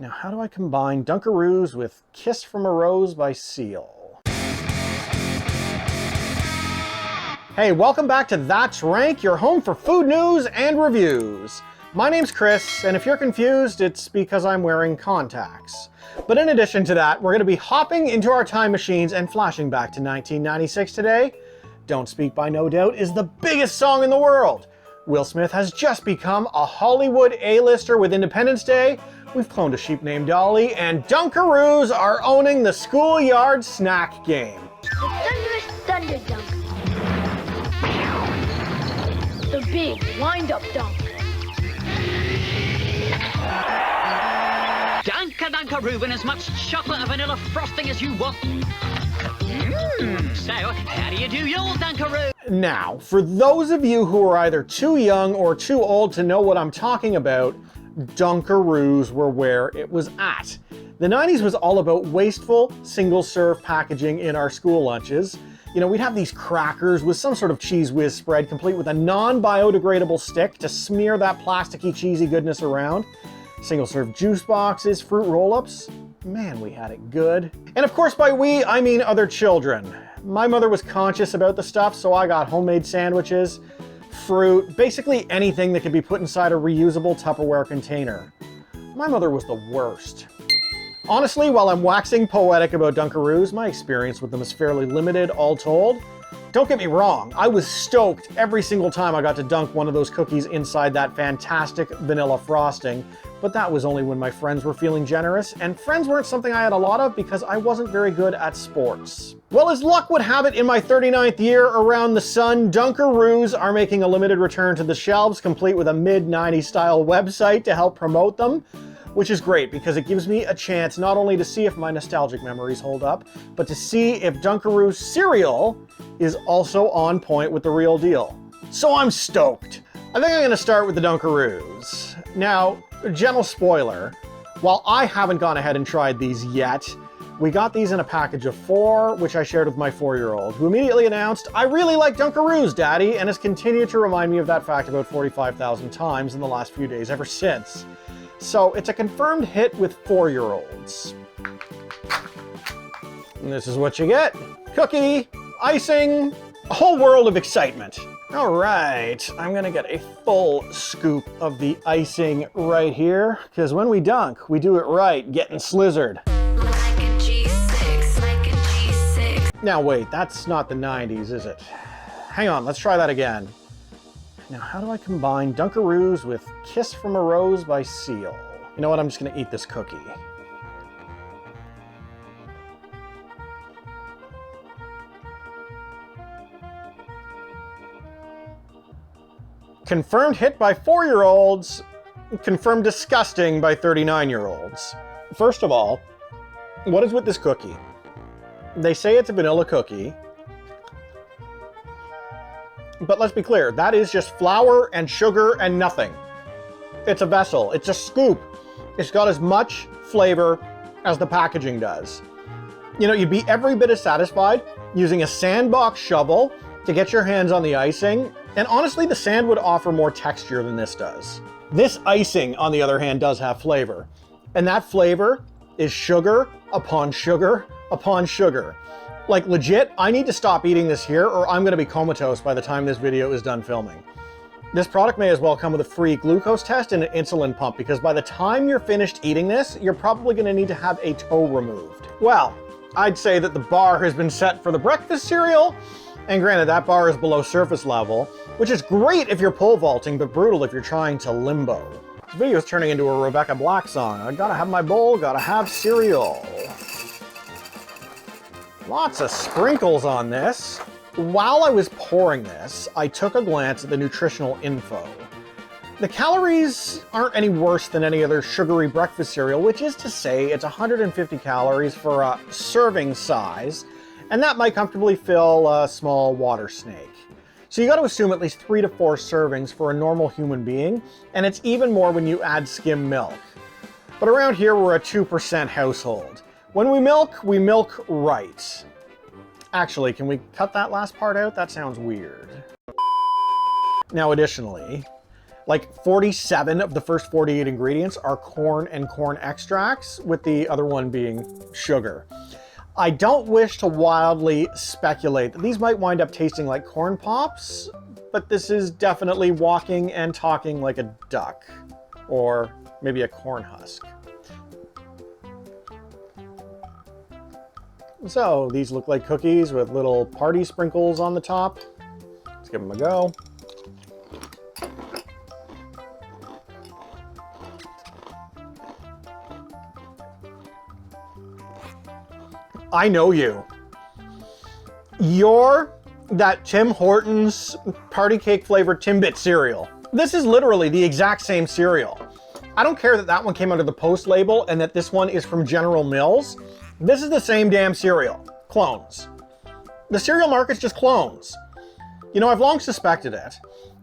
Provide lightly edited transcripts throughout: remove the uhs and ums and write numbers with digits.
Now, how do I combine Dunkaroos with Kiss from a Rose by Seal? Hey, welcome back to That's Rank, your home for food news and reviews. My name's Chris, and if you're confused, it's because I'm wearing contacts. But in addition to that, we're going to be hopping into our time machines and flashing back to 1996 today. Don't Speak by No Doubt is the biggest song in the world. Will Smith has just become a Hollywood A-lister with Independence Day. We've cloned a sheep named Dolly, and Dunkaroos are owning the schoolyard snack game. The Thunder Dunk. The big wind-up dunk. Dunkaroo in as much chocolate and vanilla frosting as you want. So, how do you do your Dunkaroo? Now, for those of you who are either too young or too old to know what I'm talking about, Dunkaroos were where it was at. The 90s was all about wasteful, single-serve packaging in our school lunches. You know, we'd have these crackers with some sort of Cheese Whiz spread, complete with a non-biodegradable stick to smear that plasticky, cheesy goodness around. Single-serve juice boxes, fruit roll-ups. Man, we had it good. And of course, by we, I mean other children. My mother was conscious about the stuff, so I got homemade sandwiches, fruit, basically anything that could be put inside a reusable Tupperware container. My mother was the worst. Honestly, while I'm waxing poetic about Dunkaroos, my experience with them is fairly limited, all told. Don't get me wrong, I was stoked every single time I got to dunk one of those cookies inside that fantastic vanilla frosting, but that was only when my friends were feeling generous, and friends weren't something I had a lot of because I wasn't very good at sports. Well, as luck would have it, in my 39th year around the sun, Dunkaroos are making a limited return to the shelves, complete with a mid-90s style website to help promote them. Which is great because it gives me a chance not only to see if my nostalgic memories hold up, but to see if Dunkaroos Cereal is also on point with the real deal. So I'm stoked. I think I'm gonna start with the Dunkaroos. Now, gentle spoiler, while I haven't gone ahead and tried these yet, we got these in a package of 4, which I shared with my 4-year-old, who immediately announced, "I really like Dunkaroos, Daddy," and has continued to remind me of that fact about 45,000 times in the last few days ever since. So it's a confirmed hit with 4-year-olds. And this is what you get. Cookie, icing, a whole world of excitement. All right, I'm gonna get a full scoop of the icing right here, because when we dunk, we do it right, getting slizzard. Like a G6, like a G6. Now wait, that's not the 90s, is it? Hang on, let's try that again. Now, how do I combine Dunkaroos with Kiss from a Rose by Seal? You know what? I'm just going to eat this cookie. Confirmed hit by 4-year-olds. Confirmed disgusting by 39-year-olds. First of all, what is with this cookie? They say it's a vanilla cookie. But let's be clear, that is just flour and sugar and nothing. It's a vessel, it's a scoop. It's got as much flavor as the packaging does. You know, you'd be every bit as satisfied using a sandbox shovel to get your hands on the icing, and honestly, the sand would offer more texture than this does. This icing, on the other hand, does have flavor, and that flavor is sugar upon sugar upon sugar. Like legit, I need to stop eating this here or I'm gonna be comatose by the time this video is done filming. This product may as well come with a free glucose test and an insulin pump because by the time you're finished eating this, you're probably gonna need to have a toe removed. Well, I'd say that the bar has been set for the breakfast cereal, and granted that bar is below surface level, which is great if you're pole vaulting, but brutal if you're trying to limbo. This video is turning into a Rebecca Black song. I gotta have my bowl, gotta have cereal. Lots of sprinkles on this. While I was pouring this, I took a glance at the nutritional info. The calories aren't any worse than any other sugary breakfast cereal, which is to say it's 150 calories for a serving size, and that might comfortably fill a small water snake. So you got to assume at least 3 to 4 servings for a normal human being, and it's even more when you add skim milk. But around here we're a 2% household. When we milk right. Actually, can we cut that last part out? That sounds weird. Now additionally, Like 47 of the first 48 ingredients are corn and corn extracts, with the other one being sugar. I don't wish to wildly speculate that these might wind up tasting like corn pops, but this is definitely walking and talking like a duck, or maybe a corn husk. So these look like cookies with little party sprinkles on the top. Let's give them a go. I know you. You're that Tim Hortons party cake flavored Timbit cereal. This is literally the exact same cereal. I don't care that that one came under the Post label and that this one is from General Mills. This is the same damn cereal. Clones. The cereal market's just clones. You know, I've long suspected it.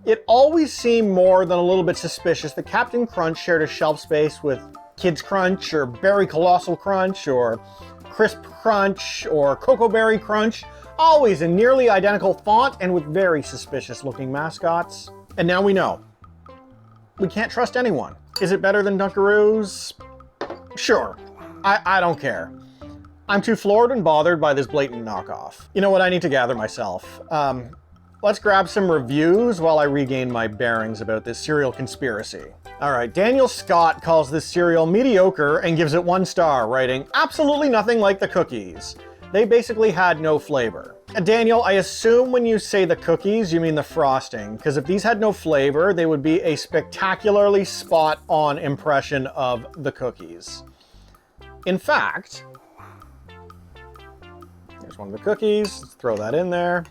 It always seemed more than a little bit suspicious that Captain Crunch shared a shelf space with Kids Crunch or Berry Colossal Crunch or Crisp Crunch or Cocoa Berry Crunch, always in nearly identical font and with very suspicious looking mascots. And now we know. We can't trust anyone. Is it better than Dunkaroos? Sure. I don't care. I'm too floored and bothered by this blatant knockoff. You know what? I need to gather myself. Let's grab some reviews while I regain my bearings about this cereal conspiracy. All right, Daniel Scott calls this cereal mediocre and gives it 1 star, writing, absolutely nothing like the cookies. They basically had no flavor. Daniel, I assume when you say the cookies, you mean the frosting, because if these had no flavor, they would be a spectacularly spot-on impression of the cookies. In fact, here's one of the cookies. Let's throw that in there.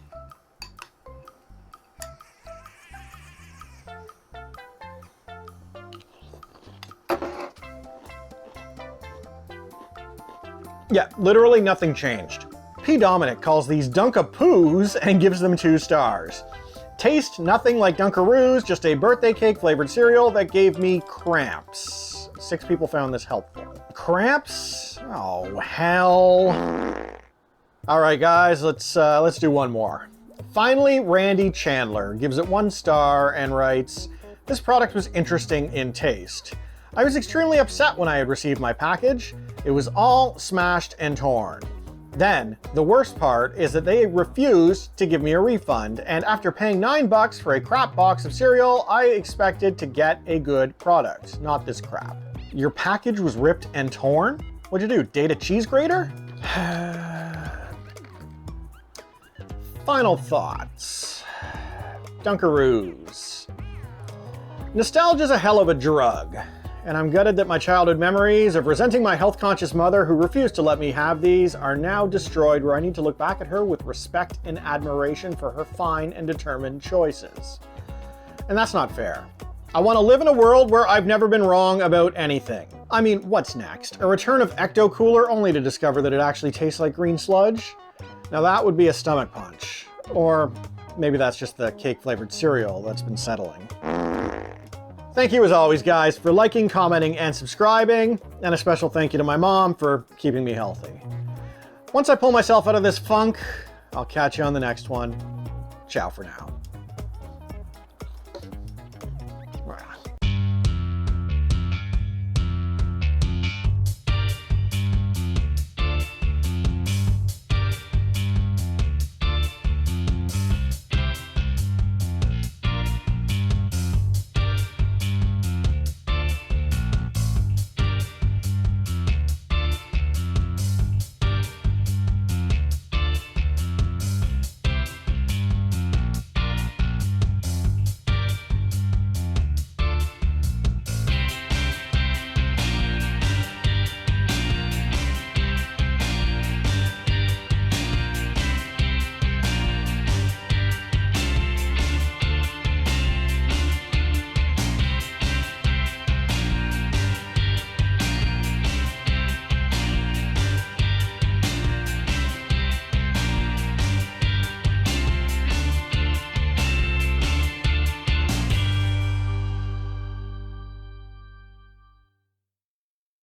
Yeah, literally nothing changed. P. Dominic calls these Dunkapoos and gives them 2 stars. Taste nothing like Dunkaroos, just a birthday cake flavored cereal that gave me cramps. 6 people found this helpful. Cramps? Oh, hell. All right, guys, let's do one more. Finally, Randy Chandler gives it 1 star and writes, this product was interesting in taste. I was extremely upset when I had received my package. It was all smashed and torn. Then, the worst part is that they refused to give me a refund, and after paying $9 for a crap box of cereal, I expected to get a good product, not this crap. Your package was ripped and torn? What'd you do, date a cheese grater? Final thoughts. Dunkaroos. Nostalgia's a hell of a drug. And I'm gutted that my childhood memories of resenting my health-conscious mother who refused to let me have these are now destroyed, where I need to look back at her with respect and admiration for her fine and determined choices. And that's not fair. I want to live in a world where I've never been wrong about anything. I mean, what's next? A return of Ecto Cooler only to discover that it actually tastes like green sludge? Now that would be a stomach punch. Or maybe that's just the cake-flavored cereal that's been settling. Thank you as always, guys, for liking, commenting, and subscribing, and a special thank you to my mom for keeping me healthy. Once I pull myself out of this funk, I'll catch you on the next one. Ciao for now.